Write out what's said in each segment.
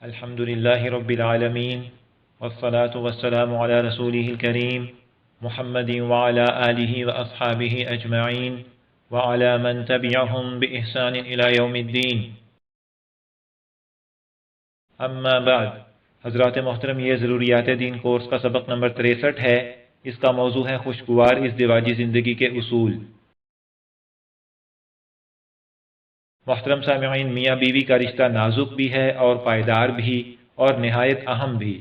الحمد لله رب العالمين والصلاة والسلام على رسوله الكريم محمد وعلى آله وأصحابه أجمعين وعلى من تبعهم بإحسان إلى يوم الدين اما بعد۔ حضرات محترم، یہ ضروریات دین کورس کا سبق نمبر 63 ہے۔ اس کا موضوع ہے خوشگوار ازدواجی زندگی کے اصول۔ محترم سامعین، میاں بیوی کا رشتہ نازک بھی ہے اور پائیدار بھی اور نہایت اہم بھی۔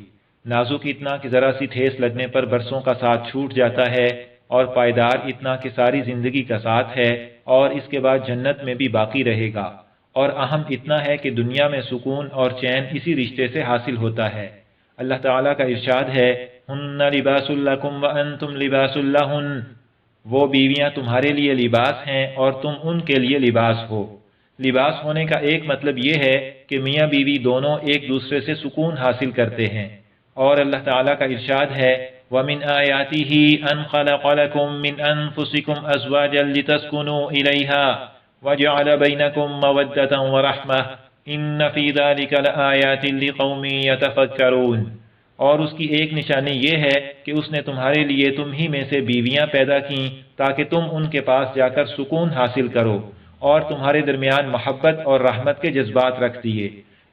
نازک اتنا کہ ذرا سی ٹھیس لگنے پر برسوں کا ساتھ چھوٹ جاتا ہے، اور پائیدار اتنا کہ ساری زندگی کا ساتھ ہے اور اس کے بعد جنت میں بھی باقی رہے گا، اور اہم اتنا ہے کہ دنیا میں سکون اور چین اسی رشتے سے حاصل ہوتا ہے۔ اللہ تعالیٰ کا ارشاد ہے، ہن لباس لکم وانتم لباس لہن، وہ بیویاں تمہارے لیے لباس ہیں اور تم ان کے لیے لباس ہو۔ لباس ہونے کا ایک مطلب یہ ہے کہ میاں بیوی دونوں ایک دوسرے سے سکون حاصل کرتے ہیں، اور اللہ تعالیٰ کا ارشاد ہے، وَمِنْ آيَاتِهِ أَنْ خَلَقَ لَكُم مِّنْ أَنفُسِكُمْ أَزْوَاجًا لِتَسْكُنُوا إِلَيْهَا وَجَعَلَ بَيْنَكُم مَّوَدَّةً وَرَحْمَةً إِنَّ فِي ذَلِكَ لَآيَاتٍ لِقَوْمٍ يَتَفَكَّرُونَ۔ اور اس کی ایک نشانی یہ ہے کہ اس نے تمہارے لیے تم ہی میں سے بیویاں پیدا کیں تاکہ تم ان کے پاس جا کر سکون حاصل کرو، اور تمہارے درمیان محبت اور رحمت کے جذبات رکھ دیے۔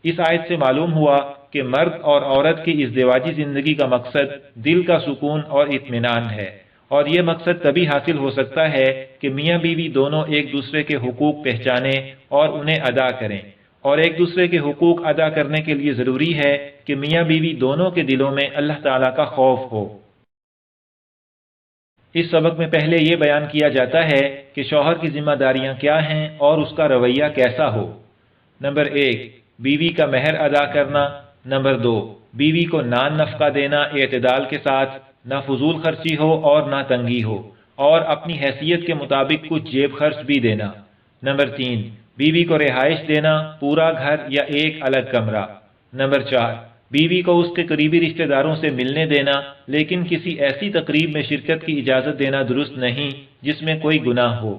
اس آیت سے معلوم ہوا کہ مرد اور عورت کی ازدواجی زندگی کا مقصد دل کا سکون اور اطمینان ہے، اور یہ مقصد تبھی حاصل ہو سکتا ہے کہ میاں بیوی دونوں ایک دوسرے کے حقوق پہچانیں اور انہیں ادا کریں، اور ایک دوسرے کے حقوق ادا کرنے کے لیے ضروری ہے کہ میاں بیوی دونوں کے دلوں میں اللہ تعالیٰ کا خوف ہو۔ اس سبق میں پہلے یہ بیان کیا جاتا ہے کہ شوہر کی ذمہ داریاں کیا ہیں اور اس کا رویہ کیسا ہو۔ نمبر 1، بیوی کا مہر ادا کرنا۔ نمبر 2، بیوی کو نان نفقہ دینا اعتدال کے ساتھ، نہ فضول خرچی ہو اور نہ تنگی ہو، اور اپنی حیثیت کے مطابق کچھ جیب خرچ بھی دینا۔ نمبر 3، بیوی کو رہائش دینا، پورا گھر یا ایک الگ کمرہ۔ نمبر 4، بیوی کو اس کے قریبی رشتہ داروں سے ملنے دینا، لیکن کسی ایسی تقریب میں شرکت کی اجازت دینا درست نہیں جس میں کوئی گناہ ہو۔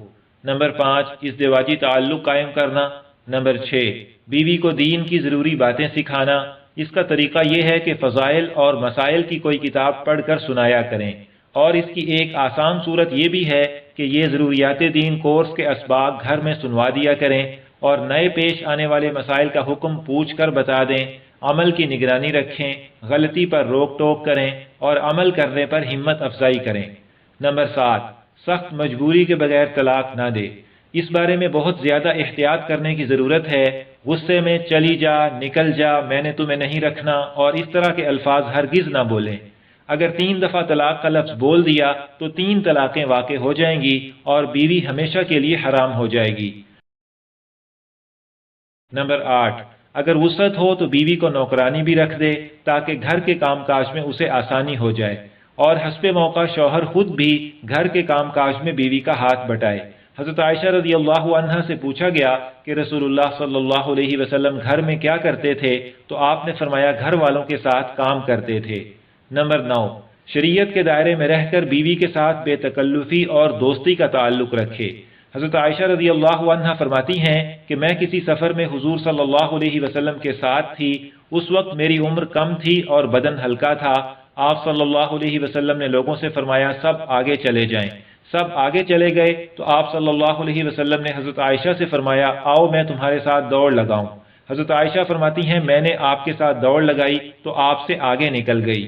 نمبر 5، ازدواجی تعلق قائم کرنا۔ نمبر 6، بیوی کو دین کی ضروری باتیں سکھانا۔ اس کا طریقہ یہ ہے کہ فضائل اور مسائل کی کوئی کتاب پڑھ کر سنایا کریں، اور اس کی ایک آسان صورت یہ بھی ہے کہ یہ ضروریات دین کورس کے اسباق گھر میں سنوا دیا کریں، اور نئے پیش آنے والے مسائل کا حکم پوچھ کر بتا دیں، عمل کی نگرانی رکھیں، غلطی پر روک ٹوک کریں، اور عمل کرنے پر ہمت افزائی کریں۔ نمبر 7، سخت مجبوری کے بغیر طلاق نہ دے۔ اس بارے میں بہت زیادہ احتیاط کرنے کی ضرورت ہے۔ غصے میں چلی جا، نکل جا، میں نے تمہیں نہیں رکھنا، اور اس طرح کے الفاظ ہرگز نہ بولیں۔ اگر 3 دفعہ طلاق کا لفظ بول دیا تو 3 طلاقیں واقع ہو جائیں گی اور بیوی ہمیشہ کے لیے حرام ہو جائے گی۔ نمبر 8، اگر وسعت ہو تو بیوی کو نوکرانی بھی رکھ دے تاکہ گھر کے کام کاج میں اسے آسانی ہو جائے، اور حسب موقع شوہر خود بھی گھر کے کام کاج میں بیوی کا ہاتھ بٹائے۔ حضرت عائشہ رضی اللہ عنہا سے پوچھا گیا کہ رسول اللہ صلی اللہ علیہ وسلم گھر میں کیا کرتے تھے، تو آپ نے فرمایا گھر والوں کے ساتھ کام کرتے تھے۔ نمبر 9، شریعت کے دائرے میں رہ کر بیوی کے ساتھ بے تکلفی اور دوستی کا تعلق رکھے۔ حضرت عائشہ رضی اللہ عنہا فرماتی ہیں کہ میں کسی سفر میں حضور صلی اللہ علیہ وسلم کے ساتھ تھی۔ اس وقت میری عمر کم تھی اور بدن ہلکا تھا۔ آپ صلی اللہ علیہ وسلم نے لوگوں سے فرمایا سب آگے چلے جائیں۔ سب آگے چلے گئے تو آپ صلی اللہ علیہ وسلم نے حضرت عائشہ سے فرمایا آؤ میں تمہارے ساتھ دوڑ لگاؤں۔ حضرت عائشہ فرماتی ہیں میں نے آپ کے ساتھ دوڑ لگائی تو آپ سے آگے نکل گئی۔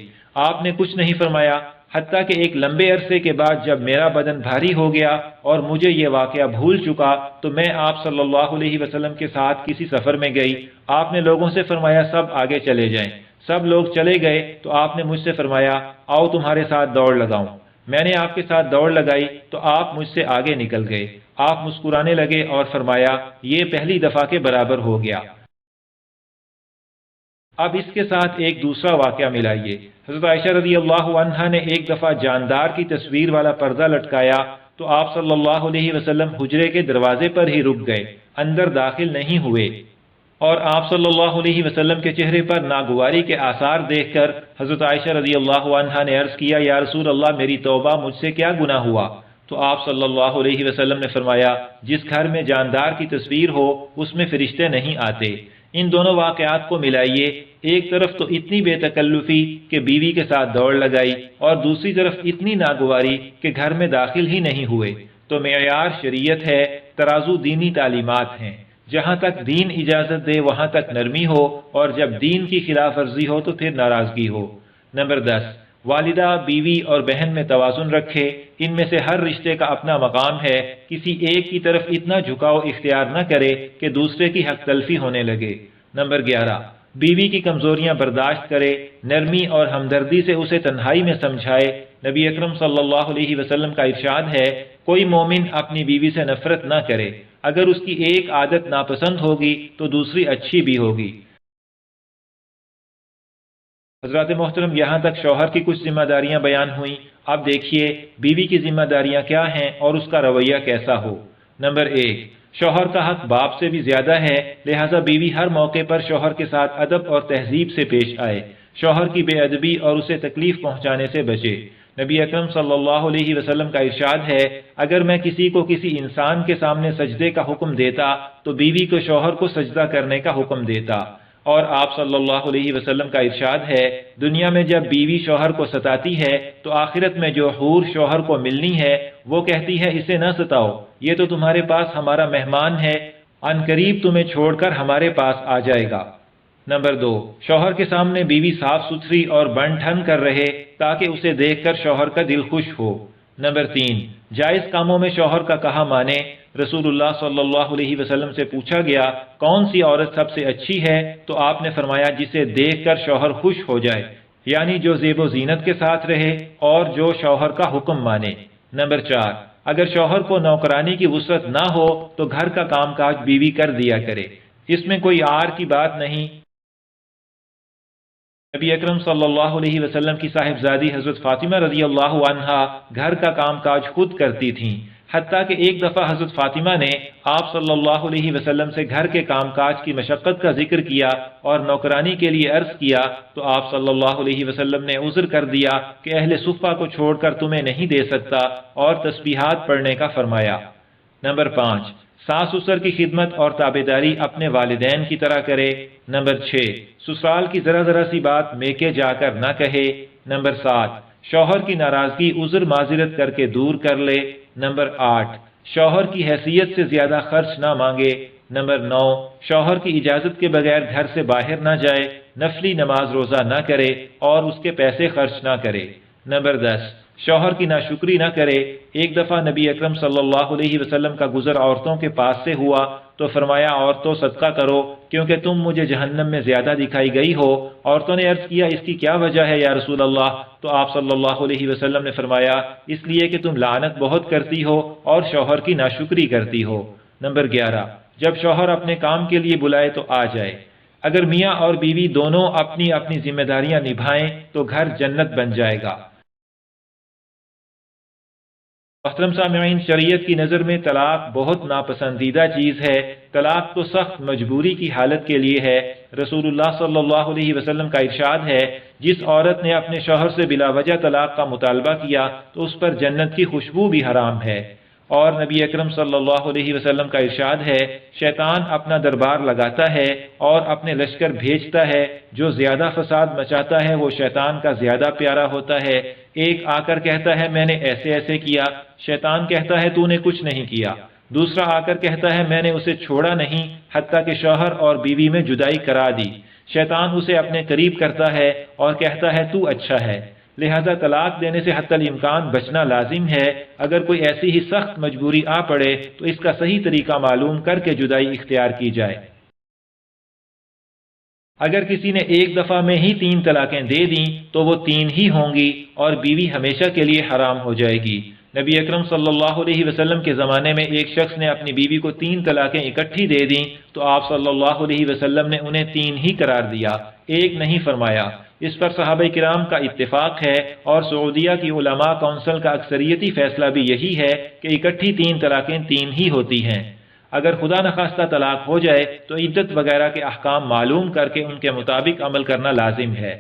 آپ نے کچھ نہیں فرمایا، حتیٰ کہ ایک لمبے عرصے کے بعد جب میرا بدن بھاری ہو گیا اور مجھے یہ واقعہ بھول چکا تو میں آپ صلی اللہ علیہ وسلم کے ساتھ کسی سفر میں گئی۔ آپ نے لوگوں سے فرمایا سب آگے چلے جائیں۔ سب لوگ چلے گئے تو آپ نے مجھ سے فرمایا آؤ تمہارے ساتھ دوڑ لگاؤں۔ میں نے آپ کے ساتھ دوڑ لگائی تو آپ مجھ سے آگے نکل گئے۔ آپ مسکرانے لگے اور فرمایا یہ پہلی دفعہ کے برابر ہو گیا۔ اب اس کے ساتھ ایک دوسرا واقعہ ملائیے۔ حضرت عائشہ رضی اللہ عنہا نے ایک دفعہ جاندار کی تصویر والا پردہ لٹکایا تو آپ صلی اللہ علیہ وسلم حجرے کے دروازے پر ہی رک گئے، اندر داخل نہیں ہوئے، اور آپ صلی اللہ علیہ وسلم کے چہرے پر ناگواری کے آثار دیکھ کر حضرت عائشہ رضی اللہ عنہا نے عرض کیا یا رسول اللہ میری توبہ، مجھ سے کیا گناہ ہوا؟ تو آپ صلی اللہ علیہ وسلم نے فرمایا جس گھر میں جاندار کی تصویر ہو اس میں فرشتے نہیں آتے۔ ان دونوں واقعات کو ملائیے، ایک طرف تو اتنی بے تکلفی کہ بیوی کے ساتھ دوڑ لگائی، اور دوسری طرف اتنی ناگواری کہ گھر میں داخل ہی نہیں ہوئے، تو معیار شریعت ہے، ترازو دینی تعلیمات ہیں، جہاں تک دین اجازت دے وہاں تک نرمی ہو، اور جب دین کی خلاف ورزی ہو تو پھر ناراضگی ہو۔ نمبر 10، والدہ، بیوی اور بہن میں توازن رکھے، ان میں سے ہر رشتے کا اپنا مقام ہے، کسی ایک کی طرف اتنا جھکاؤ اختیار نہ کرے کہ دوسرے کی حق تلفی ہونے لگے۔ نمبر 11، بیوی کی کمزوریاں برداشت کرے، نرمی اور ہمدردی سے اسے تنہائی میں سمجھائے۔ نبی اکرم صلی اللہ علیہ وسلم کا ارشاد ہے، کوئی مومن اپنی بیوی سے نفرت نہ کرے، اگر اس کی ایک عادت ناپسند ہوگی تو دوسری اچھی بھی ہوگی۔ حضرات محترم، یہاں تک شوہر کی کچھ ذمہ داریاں بیان ہوئیں، اب دیکھیے بیوی کی ذمہ داریاں کیا ہیں اور اس کا رویہ کیسا ہو۔ نمبر 1، شوہر کا حق باپ سے بھی زیادہ ہے، لہٰذا بیوی ہر موقع پر شوہر کے ساتھ ادب اور تہذیب سے پیش آئے، شوہر کی بے ادبی اور اسے تکلیف پہنچانے سے بچے۔ نبی اکرم صلی اللہ علیہ وسلم کا ارشاد ہے، اگر میں کسی کو کسی انسان کے سامنے سجدے کا حکم دیتا تو بیوی کو شوہر کو سجدہ کرنے کا حکم دیتا۔ اور آپ صلی اللہ علیہ وسلم کا ارشاد ہے، دنیا میں جب بیوی شوہر کو ستاتی ہے تو آخرت میں جو حور شوہر کو ملنی ہے وہ کہتی ہے اسے نہ ستاؤ، یہ تو تمہارے پاس ہمارا مہمان ہے، ان قریب تمہیں چھوڑ کر ہمارے پاس آ جائے گا۔ نمبر 2، شوہر کے سامنے بیوی صاف ستھری اور بن ٹھن کر رہے تاکہ اسے دیکھ کر شوہر کا دل خوش ہو۔ نمبر 3، جائز کاموں میں شوہر کا کہا مانے۔ رسول اللہ صلی اللہ علیہ وسلم سے پوچھا گیا، کون سی عورت سب سے اچھی ہے؟ تو آپ نے فرمایا، جسے دیکھ کر شوہر خوش ہو جائے، یعنی جو زیب و زینت کے ساتھ رہے اور جو شوہر کا حکم مانے۔ نمبر 4، اگر شوہر کو نوکرانی کی وسعت نہ ہو تو گھر کا کام کاج بیوی کر دیا کرے، اس میں کوئی عار کی بات نہیں۔ نبی اکرم صلی اللہ علیہ وسلم کی صاحبزادی حضرت فاطمہ رضی اللہ عنہا گھر کا کام کاج خود کرتی تھیں، حتیٰ کہ ایک دفعہ حضرت فاطمہ نے آپ صلی اللہ علیہ وسلم سے گھر کے کام کاج کی مشقت کا ذکر کیا اور نوکرانی کے لیے عرض کیا تو آپ صلی اللہ علیہ وسلم نے عذر کر دیا کہ اہل صفہ کو چھوڑ کر تمہیں نہیں دے سکتا، اور تسبیحات پڑھنے کا فرمایا۔ نمبر 5، ساس سسر کی خدمت اور تابعداری اپنے والدین کی طرح کرے۔ نمبر 6، سسرال کی ذرا ذرا سی بات میکے جا کر نہ کہے۔ نمبر 7، شوہر کی ناراضگی عذر معذرت کر کے دور کر لے۔ نمبر 8، شوہر کی حیثیت سے زیادہ خرچ نہ مانگے۔ نمبر 9، شوہر کی اجازت کے بغیر گھر سے باہر نہ جائے، نفلی نماز روزہ نہ کرے اور اس کے پیسے خرچ نہ کرے۔ نمبر 10، شوہر کی ناشکری نہ کرے۔ ایک دفعہ نبی اکرم صلی اللہ علیہ وسلم کا گزر عورتوں کے پاس سے ہوا تو فرمایا، عورتوں صدقہ کرو کیونکہ تم مجھے جہنم میں زیادہ دکھائی گئی ہو۔ عورتوں نے عرض کیا، اس کی کیا وجہ ہے یا رسول اللہ؟ تو آپ صلی اللہ علیہ وسلم نے فرمایا، اس لیے کہ تم لعنت بہت کرتی ہو اور شوہر کی ناشکری کرتی ہو۔ نمبر 11، جب شوہر اپنے کام کے لیے بلائے تو آ جائے۔ اگر میاں اور بیوی دونوں اپنی اپنی ذمہ داریاں نبھائیں تو گھر جنت بن جائے گا۔ محترم سامعین، شریعت کی نظر میں طلاق بہت ناپسندیدہ چیز ہے۔ طلاق تو سخت مجبوری کی حالت کے لیے ہے۔ رسول اللہ صلی اللہ علیہ وسلم کا ارشاد ہے، جس عورت نے اپنے شوہر سے بلا وجہ طلاق کا مطالبہ کیا تو اس پر جنت کی خوشبو بھی حرام ہے۔ اور نبی اکرم صلی اللہ علیہ وسلم کا ارشاد ہے، شیطان اپنا دربار لگاتا ہے اور اپنے لشکر بھیجتا ہے، جو زیادہ فساد مچاتا ہے وہ شیطان کا زیادہ پیارا ہوتا ہے۔ ایک آ کر کہتا ہے میں نے ایسے ایسے کیا، شیطان کہتا ہے تو نے کچھ نہیں کیا۔ دوسرا آ کر کہتا ہے میں نے اسے چھوڑا نہیں، حتیٰ کہ شوہر اور بیوی میں جدائی کرا دی۔ شیطان اسے اپنے قریب کرتا ہے اور کہتا ہے تو اچھا ہے۔ لہذا طلاق دینے سے حتی الامکان بچنا لازم ہے۔ اگر کوئی ایسی ہی سخت مجبوری آ پڑے تو اس کا صحیح طریقہ معلوم کر کے جدائی اختیار کی جائے۔ اگر کسی نے ایک دفعہ میں ہی 3 طلاقیں دے دیں تو وہ 3 ہی ہوں گی اور بیوی ہمیشہ کے لیے حرام ہو جائے گی۔ نبی اکرم صلی اللہ علیہ وسلم کے زمانے میں ایک شخص نے اپنی بیوی کو 3 طلاقیں اکٹھی دے دیں تو آپ صلی اللہ علیہ وسلم نے انہیں 3 ہی قرار دیا، ایک نہیں فرمایا۔ اس پر صحابہ کرام کا اتفاق ہے اور سعودیہ کی علماء کونسل کا اکثریتی فیصلہ بھی یہی ہے کہ اکٹھی 3 طلاقیں 3 ہی ہوتی ہیں۔ اگر خدا نخواستہ طلاق ہو جائے تو عدت وغیرہ کے احکام معلوم کر کے ان کے مطابق عمل کرنا لازم ہے۔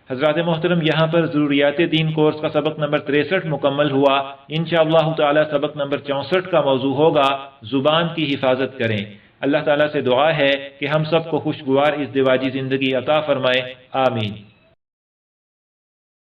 حضرات محترم، یہاں پر ضروریات دین کورس کا سبق نمبر 63 مکمل ہوا۔ انشاءاللہ تعالی سبق نمبر 64 کا موضوع ہوگا زبان کی حفاظت کریں۔ اللہ تعالیٰ سے دعا ہے کہ ہم سب کو خوشگوار ازدواجی زندگی عطا فرمائے، آمین۔